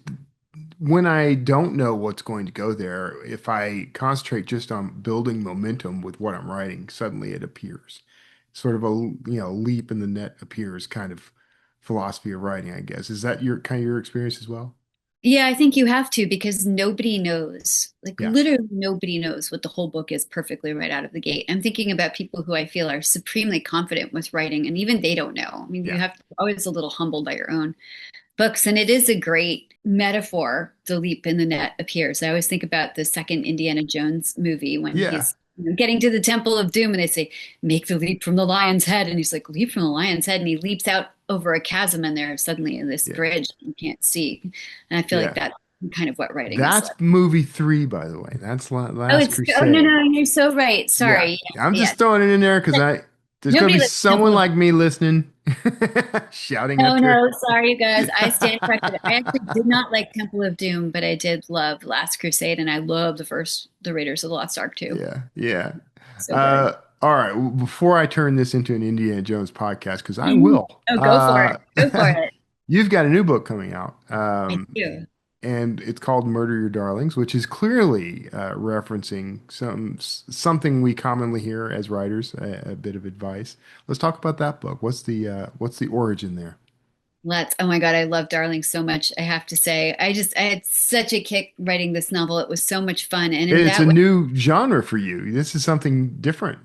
when I don't know what's going to go there, if I concentrate just on building momentum with what I'm writing, suddenly it appears. Sort of a leap in the net appears kind of philosophy of writing, I guess. Is that your experience as well? Yeah, I think you have to because nobody knows, like Yeah. literally nobody knows what the whole book is perfectly right out of the gate. I'm thinking about people who I feel are supremely confident with writing, and even they don't know. I mean, you Yeah. have to be always a little humbled by your own books, and it is a great metaphor. The leap in the net appears. I always think about the second Indiana Jones movie when Yeah. he's getting to the Temple of Doom, and they say, "Make the leap from the lion's head," and he's like, "Leap from the lion's head," and he leaps out over a chasm, and they're suddenly in this Yeah. bridge you can't see. And I feel like that's kind of what writing is That's like. movie 3, by the way. That's Oh, Last it's oh no, Crusade. no, you're so right. Yeah. Sorry. I'm Yeah, just throwing it in there because there's going to nobody be likes someone Temple of like me listening, shouting Oh up here. no, sorry you guys. I stand corrected. I actually did not like Temple of Doom, but I did love Last Crusade, and I love the Raiders of the Lost Ark too. Yeah. Yeah. So good. All right. Before I turn this into an Indiana Jones podcast, because I will. Oh, go for it. Go for it. You've got a new book coming out. I do. And it's called Murder Your Darlings, which is clearly referencing something we commonly hear as writers, a bit of advice. Let's talk about that book. What's the origin there? Oh my God, I love Darling so much. I have to say, I had such a kick writing this novel. It was so much fun. And in It's that a way, new genre for you. This is something different.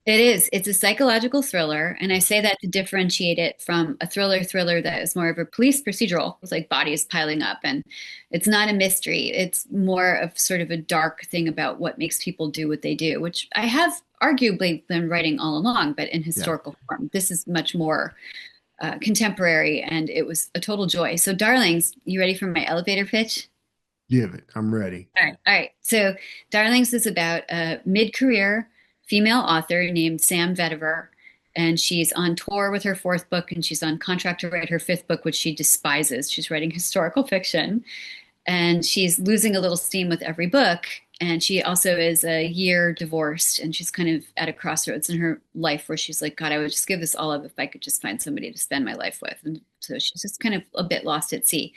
it is. It's a psychological thriller, and I say that to differentiate it from a thriller that is more of a police procedural with like bodies piling up, and it's not a mystery. It's more of sort of a dark thing about what makes people do what they do, which I have arguably been writing all along, but in Yeah. historical form. This is much more contemporary, and it was a total joy. So, darlings, you ready for my elevator pitch? Give it. I'm ready. All right. All right. So, Darlings is about a mid career female author named Sam Vetiver. And she's on tour with her fourth book, and she's on contract to write her fifth book, which she despises. She's writing historical fiction, and she's losing a little steam with every book. And she also is a year divorced, and she's kind of at a crossroads in her life where she's like, God, I would just give this all up if I could just find somebody to spend my life with. And so she's just kind of a bit lost at sea.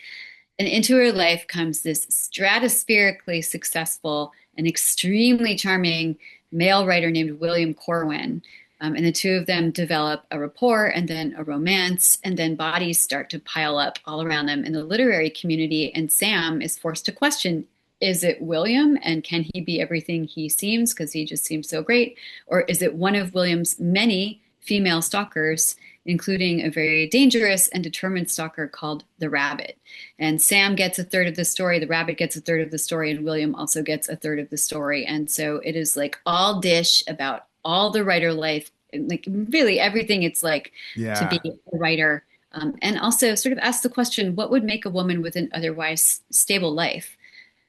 And into her life comes this stratospherically successful and extremely charming male writer named William Corwin. And the two of them develop a rapport and then a romance, and then bodies start to pile up all around them in the literary community. And Sam is forced to question, is it William, and can he be everything he seems because he just seems so great? Or is it one of William's many female stalkers, including a very dangerous and determined stalker called the Rabbit? And Sam gets a third of the story, the Rabbit gets a third of the story, and William also gets a third of the story. And so it is like all dish about all the writer life, like really everything it's like to be a writer. And also sort of ask the question, what would make a woman with an otherwise stable life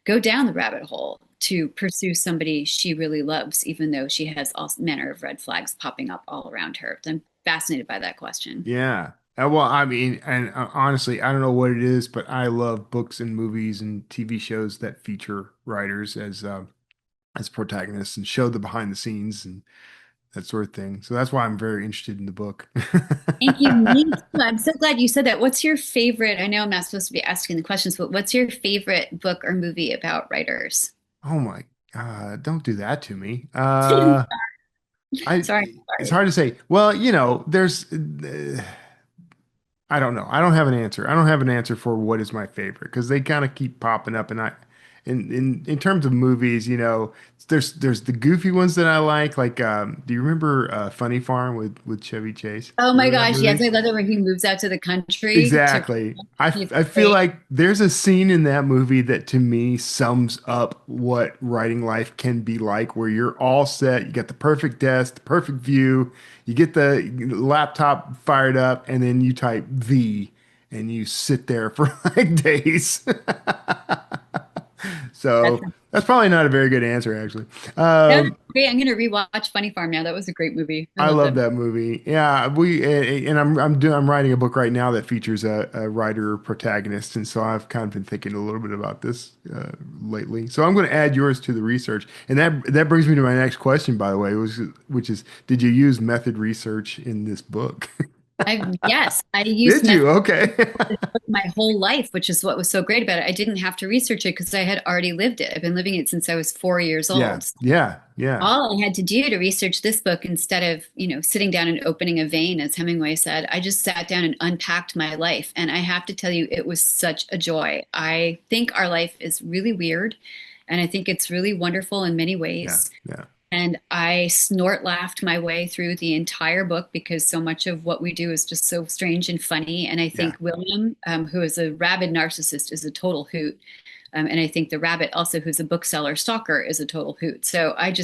go down the rabbit hole to pursue somebody she really loves, even though she has all manner of red flags popping up all around her? I'm fascinated by that question. Yeah. Well, I mean, and honestly, I don't know what it is, but I love books and movies and TV shows that feature writers as protagonists and show the behind the scenes and that sort of thing. So that's why I'm very interested in the book. Thank you. Me too. I'm so glad you said that. What's your favorite? I know I'm not supposed to be asking the questions, but what's your favorite book or movie about writers? Oh my, don't do that to me. Sorry. It's hard to say. Well, there's, I don't know. I don't have an answer. I don't have an answer for what is my favorite because they kind of keep popping up. And in terms of movies, there's the goofy ones that I like. Like, do you remember Funny Farm with Chevy Chase? Oh my gosh, yes, I love that when he moves out to the country. Exactly. I feel like there's a scene in that movie that to me sums up what writing life can be like, where you're all set, you got the perfect desk, the perfect view, you get the laptop fired up, and then you type V and you sit there for like days. So that's probably not a very good answer, actually. That was great. I'm going to rewatch Funny Farm now. That was a great movie. I love that movie. Yeah, I'm writing a book right now that features a writer protagonist, and so I've kind of been thinking a little bit about this lately. So I'm going to add yours to the research, and that brings me to my next question, by the way, which is, did you use method research in this book? Yes, I used Did you? Okay. my whole life, which is what was so great about it. I didn't have to research it because I had already lived it. I've been living it since I was 4 years Yeah. old. Yeah. Yeah. All I had to do to research this book, instead of, sitting down and opening a vein, as Hemingway said, I just sat down and unpacked my life. And I have to tell you, it was such a joy. I think our life is really weird, and I think it's really wonderful in many Yeah. ways. Yeah. And I snort laughed my way through the entire book because so much of what we do is just so strange and funny. And I think Yeah. William, who is a rabid narcissist, is a total hoot. And I think the rabbit also, who's a bookseller stalker, is a total hoot. So I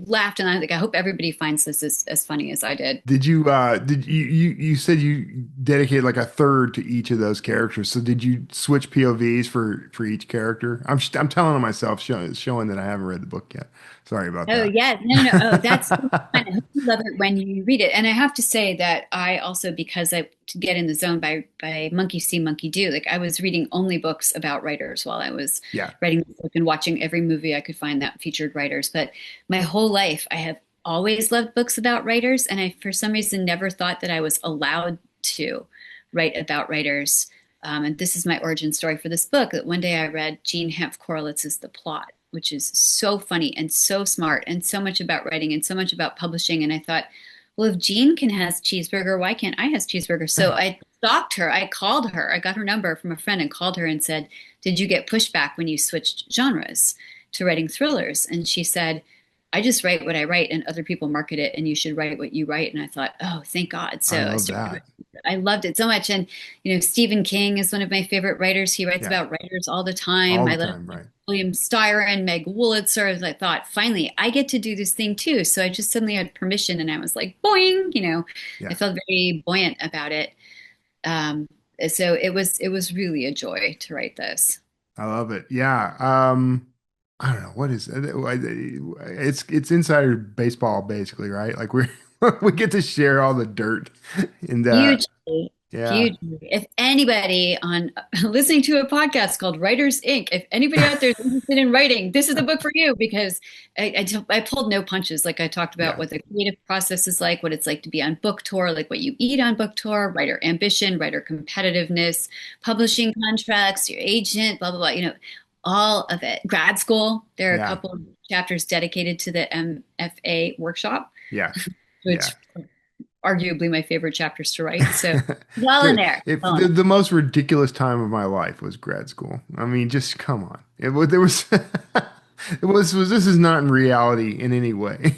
laughed, and I hope everybody finds this as funny as I did. You said you dedicated like a third to each of those characters. So did you switch POVs for each character? I'm telling on myself, showing that I haven't read the book yet. Sorry about Oh, that. yeah. No. Oh, that's fun. I hope you love it when you read it. And I have to say that I also, because to get in the zone by monkey see, monkey do, like I was reading only books about writers while I was Yeah. writing the book and watching every movie I could find that featured writers. But my whole life, I have always loved books about writers. And I, for some reason, never thought that I was allowed to write about writers. And this is my origin story for this book, that one day I read Jean Hemp Korolitz's The Plot, which is so funny and so smart and so much about writing and so much about publishing. And I thought, well, if Jean can has cheeseburger, why can't I has cheeseburger? So I stalked her. I called her. I got her number from a friend and called her and said, did you get pushback when you switched genres to writing thrillers? And she said, I just write what I write and other people market it, and you should write what you write. And I thought, oh, thank God. So I love that. I loved it so much. And, Stephen King is one of my favorite writers. He writes about writers all the time. All I the love time, right. William Styron, Meg Wolitzer. I thought, finally, I get to do this thing too. So I just suddenly had permission, and I was like, boing, Yeah. I felt very buoyant about it. So it was really a joy to write this. I love it. Yeah. I don't know what is it. It's insider baseball basically, right? Like we get to share all the dirt and Hugely. yeah. Hugely. If anybody on listening to a podcast called Writers Inc., if anybody out there is interested in writing, this is the book for you, because I pulled no punches. Like I talked about what the creative process is like, what it's like to be on book tour, like what you eat on book tour, writer ambition, writer competitiveness, publishing contracts, your agent, blah, blah, blah, all of it. Grad school, there are a couple of chapters dedicated to the MFA workshop. Yeah. Which arguably my favorite chapters to write. So well in there. The most ridiculous time of my life was grad school. I mean, just come on. This is not in reality in any way.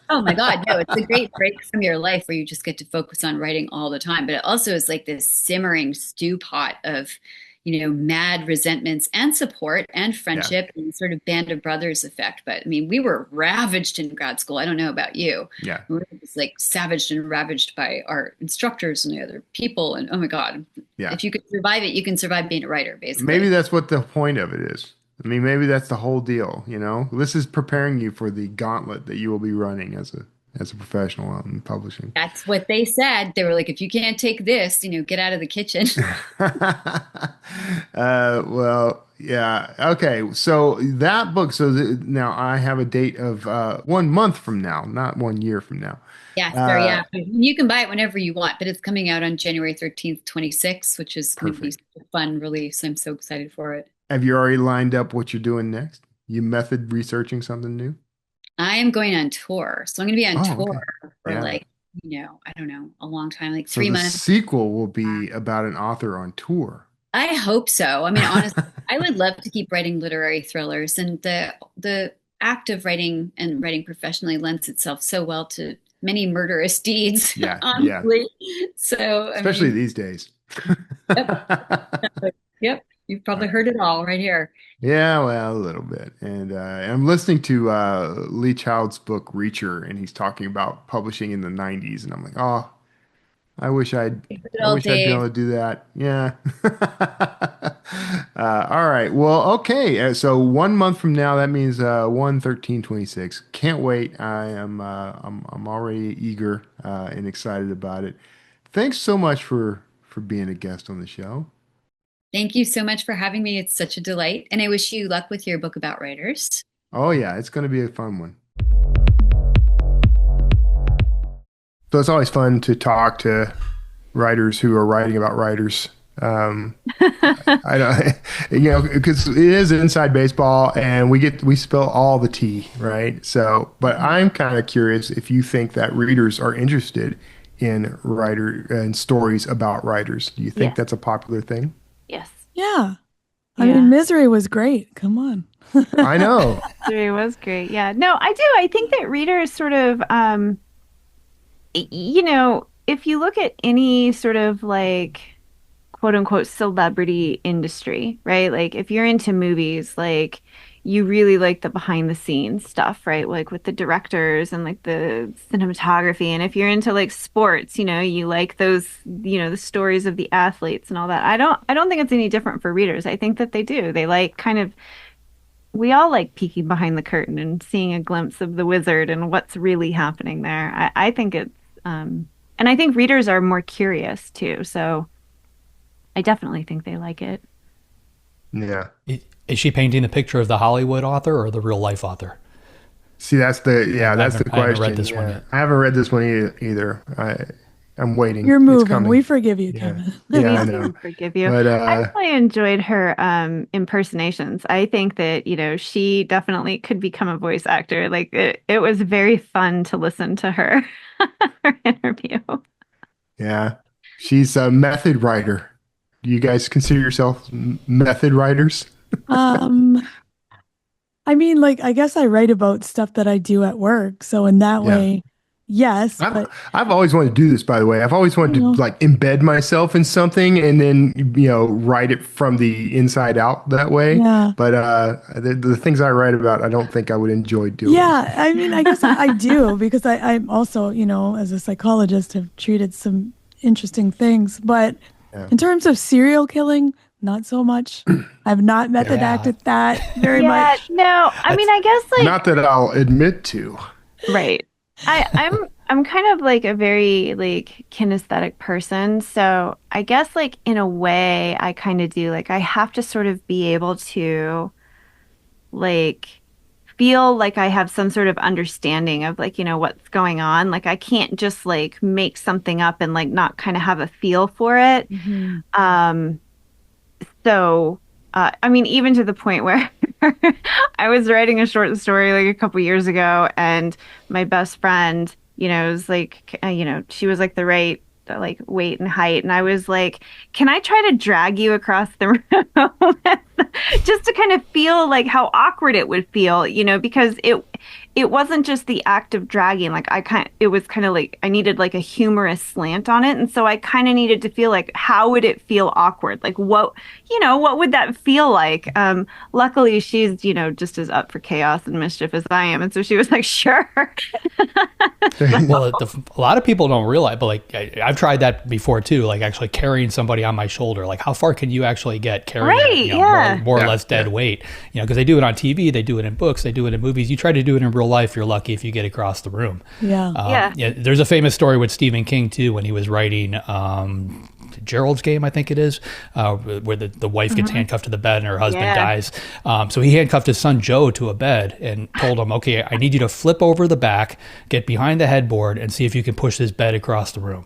Oh my God. No, it's a great break from your life where you just get to focus on writing all the time. But it also is like this simmering stew pot of, mad resentments and support and friendship and sort of band of brothers effect. But I mean, we were ravaged in grad school. I don't know about you. Yeah. We were just like savaged and ravaged by our instructors and the other people. And oh my God. Yeah. If you could survive it, you can survive being a writer, basically. Maybe that's what the point of it is. I mean, maybe that's the whole deal, This is preparing you for the gauntlet that you will be running as a professional out in publishing. That's what they said. They were like, if you can't take this, get out of the kitchen. Well, yeah. Okay. So that book, now I have a date of 1 month from now, not 1 year from now. Yes, yeah. You can buy it whenever you want, but it's coming out on January 13th, 26, which is going to be a fun release. I'm so excited for it. Have you already lined up what you're doing next? You method researching something new? I am going on tour. So I'm going to be on tour for I don't know, a long time, like 3 months. The sequel will be about an author on tour. I hope so. I mean, honestly, I would love to keep writing literary thrillers, and the act of writing and writing professionally lends itself so well to many murderous deeds. Yeah. Honestly. So, especially these days. Yep. You've probably heard it all right here. Yeah, well, a little bit. And I'm listening to Lee Child's book Reacher, and he's talking about publishing in the 90s. And I'm like, oh, I wish I'd been able to do that. Yeah. All right. Well, okay. So 1 month from now, that means 1/13/26. Can't wait. I'm already eager and excited about it. Thanks so much for being a guest on the show. Thank you so much for having me. It's such a delight. And I wish you luck with your book about writers. Oh, yeah. It's going to be a fun one. So it's always fun to talk to writers who are writing about writers. I don't, because it is inside baseball, and we spill all the tea, right? So, but I'm kind of curious if you think that readers are interested in stories about writers. Do you think that's a popular thing? Yes. Yeah. I mean, Misery was great. Come on. I know. Misery was great. Yeah. No, I do. I think that readers sort of, if you look at any sort of like quote unquote celebrity industry, right? Like if you're into movies, like you really like the behind the scenes stuff, right? Like with the directors and like the cinematography. And if you're into like sports, you like those, the stories of the athletes and all that. I don't think it's any different for readers. I think that they do. They like we all like peeking behind the curtain and seeing a glimpse of the wizard and what's really happening there. I think it's, and I think readers are more curious too. So I definitely think they like it. Yeah. Is she painting the picture of the Hollywood author or the real life author? See, that's the question. I haven't read this one yet. I haven't read this one either. I'm waiting. You're moving. We forgive you, Kevin. Yeah, I know. Forgive you. But, I really enjoyed her impersonations. I think that, she definitely could become a voice actor. Like it was very fun to listen to her interview. Yeah. She's a method writer. Do you guys consider yourself method writers? I mean, like, I guess I write about stuff that I do at work. So in that way, yes. I've always wanted to do this, by the way. I've always wanted to like embed myself in something and then, write it from the inside out that way. Yeah. But the things I write about, I don't think I would enjoy doing. Yeah. I mean, I guess I do because I'm also, as a psychologist, have treated some interesting things. But in terms of serial killing, not so much. I've not method acted that very much. No, I mean, I guess like not that I'll admit to. Right. I'm kind of like a very like kinesthetic person. So I guess like in a way I kind of do like I have to sort of be able to like feel like I have some sort of understanding of like, what's going on. Like I can't just like make something up and like not kind of have a feel for it. Mm-hmm. So, I mean, even to the point where I was writing a short story like a couple years ago and my best friend, was like, she was like the right like weight and height. And I was like, can I try to drag you across the room just to kind of feel like how awkward it would feel, because it wasn't just the act of dragging. Like it was kind of like I needed like a humorous slant on it. And so I kind of needed to feel like, how would it feel awkward? Like what would that feel like? Luckily she's, just as up for chaos and mischief as I am. And so she was like, sure. Well, a lot of people don't realize, but like I've tried that before too, like actually carrying somebody on my shoulder. Like how far can you actually get carrying more or less dead weight? Because they do it on TV, they do it in books, they do it in movies. You try to do it in real life, you're lucky if you get across the room. Yeah. There's a famous story with Stephen King too, when he was writing Gerald's Game, I think it is, where the wife gets handcuffed to the bed and her husband dies. So he handcuffed his son Joe to a bed and told him, okay, I need you to flip over the back, get behind the headboard and see if you can push this bed across the room.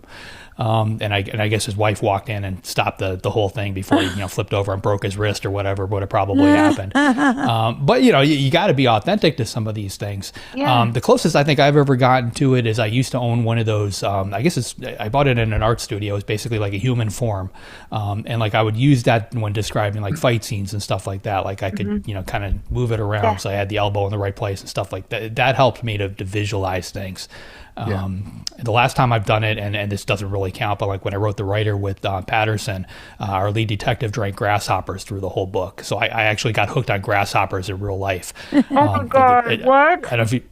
And I guess his wife walked in and stopped the whole thing before he flipped over and broke his wrist or whatever would have probably happened. But you got to be authentic to some of these things. The closest I think I've ever gotten to it is I used to own one of those. I guess I bought it in an art studio. It's basically like a human form, and like I would use that when describing like fight scenes and stuff like that. Like I could kind of move it around so I had the elbow in the right place and stuff like that. That helped me to visualize things. The last time I've done it, and this doesn't really count, but like when I wrote The Writer with Patterson, our lead detective drank grasshoppers through the whole book. So I actually got hooked on grasshoppers in real life. Oh my God, what? I don't know if you...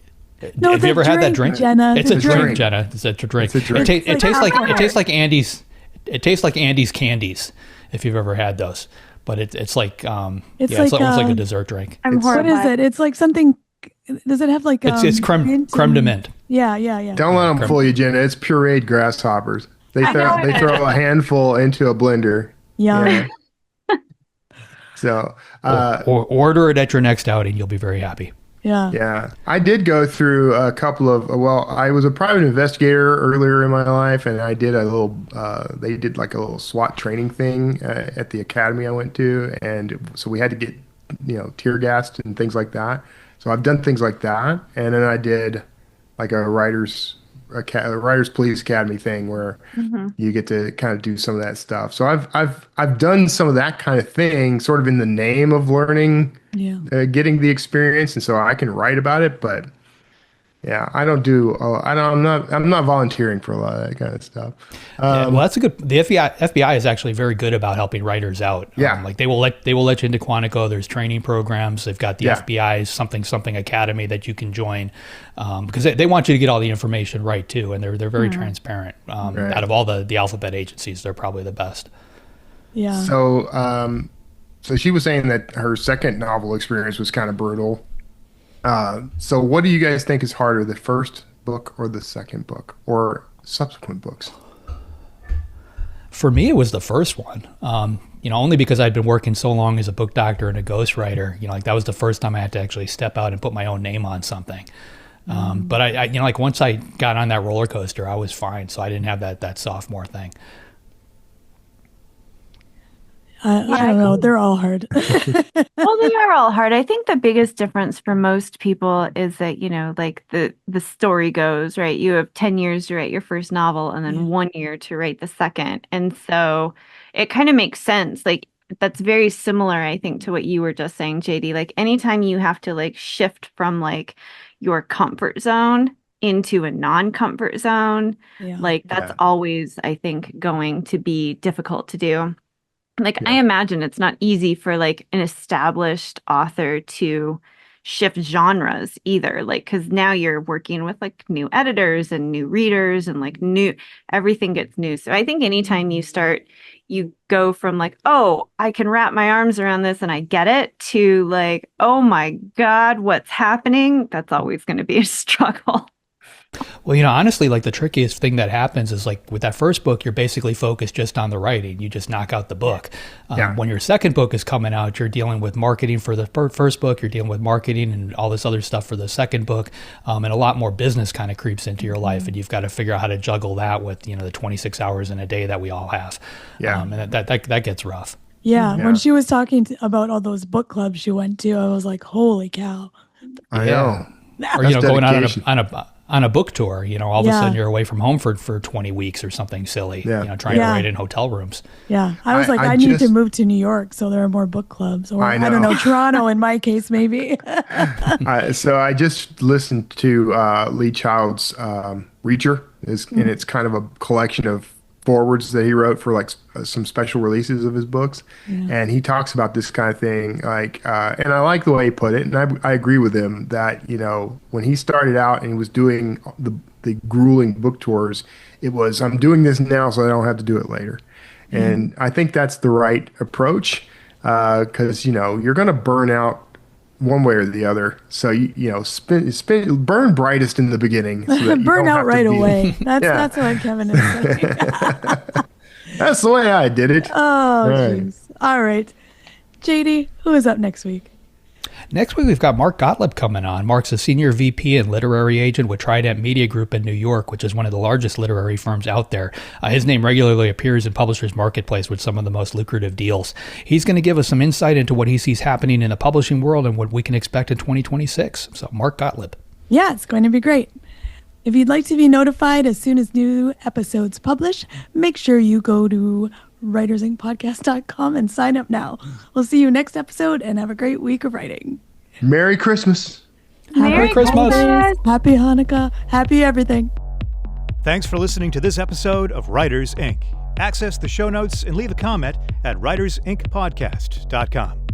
have you ever had that drink? Jenna. It's a drink, Jenna. It's a drink. It tastes like Andy's. It tastes like Andy's candies. If you've ever had those, but it's like it's almost like a dessert drink. What is it? It's like something. Does it have like it's creme de menthe? Yeah. Don't let them fool you, Jenna. It's pureed grasshoppers. They throw a handful into a blender. Yeah. So or order it at your next outing. You'll be very happy. Yeah. Yeah. I did go through a couple of, I was a private investigator earlier in my life, and I did they did like a little SWAT training thing at the academy I went to. And so we had to get, tear gassed and things like that. So I've done things like that. And then I did like a writer's police academy thing where you get to kind of do some of that stuff. So I've done some of that kind of thing sort of in the name of learning, getting the experience. And so I can write about it, but yeah, I'm not volunteering for a lot of that kind of stuff. Well, that's a good. The FBI is actually very good about helping writers out. Yeah, like they will let you into Quantico. There's training programs. They've got the FBI's something academy that you can join, because they want you to get all the information right too, and they're very transparent. Right. Out of all the alphabet agencies, they're probably the best. Yeah. So she was saying that her second novel experience was kind of brutal. So what do you guys think is harder, the first book or the second book or subsequent books? For me, it was the first one, only because I'd been working so long as a book doctor and a ghostwriter, like that was the first time I had to actually step out and put my own name on something. But I like once I got on that roller coaster, I was fine. So I didn't have that sophomore thing. I don't know. They're all hard. Well, they are all hard. I think the biggest difference for most people is that, like the story goes, right? You have 10 years to write your first novel and then 1 year to write the second. And so it kind of makes sense. Like that's very similar, I think, to what you were just saying, JD. Like anytime you have to like shift from like your comfort zone into a non-comfort zone, like that's always, I think, going to be difficult to do. Like, I imagine it's not easy for like an established author to shift genres either. Like, because now you're working with like new editors and new readers and like everything gets new. So I think anytime you go from like, oh, I can wrap my arms around this and I get it, to like, oh my God, what's happening? That's always going to be a struggle. Well, honestly, like the trickiest thing that happens is like with that first book, you're basically focused just on the writing. You just knock out the book. When your second book is coming out, you're dealing with marketing for the first book. You're dealing with marketing and all this other stuff for the second book. And a lot more business kind of creeps into your life. And you've got to figure out how to juggle that with, the 26 hours in a day that we all have. Yeah. And that gets rough. Yeah. When she was talking about all those book clubs she went to, I was like, holy cow. I know. Or, going out on a book tour, all of a sudden you're away from home for 20 weeks or something silly, trying to write in hotel rooms. Yeah. I was I need to move to New York so there are more book clubs, or I don't know, Toronto in my case, maybe. So I just listened to Lee Child's Reacher, and it's kind of a collection of forwards that he wrote for like some special releases of his books. And he talks about this kind of thing, like, and I like the way he put it. And I agree with him that, when he started out and he was doing the grueling book tours, it was, I'm doing this now so I don't have to do it later. And I think that's the right approach, because, you're going to burn out one way or the other. So, burn brightest in the beginning. So that burn out right away. That's what Kevin is saying. That's the way I did it. Oh, jeez. All right. JD, who is up next week? Next week, we've got Mark Gottlieb coming on. Mark's a senior VP and literary agent with Trident Media Group in New York, which is one of the largest literary firms out there. His name regularly appears in Publishers Marketplace with some of the most lucrative deals. He's going to give us some insight into what he sees happening in the publishing world and what we can expect in 2026. So, Mark Gottlieb. Yeah, it's going to be great. If you'd like to be notified as soon as new episodes publish, make sure you go to writersincpodcast.com and sign up now. We'll see you next episode, and have a great week of writing. Merry Christmas. Merry Christmas. Happy Hanukkah. Happy everything. Thanks for listening to this episode of Writers Inc. Access the show notes and leave a comment at writersincpodcast.com.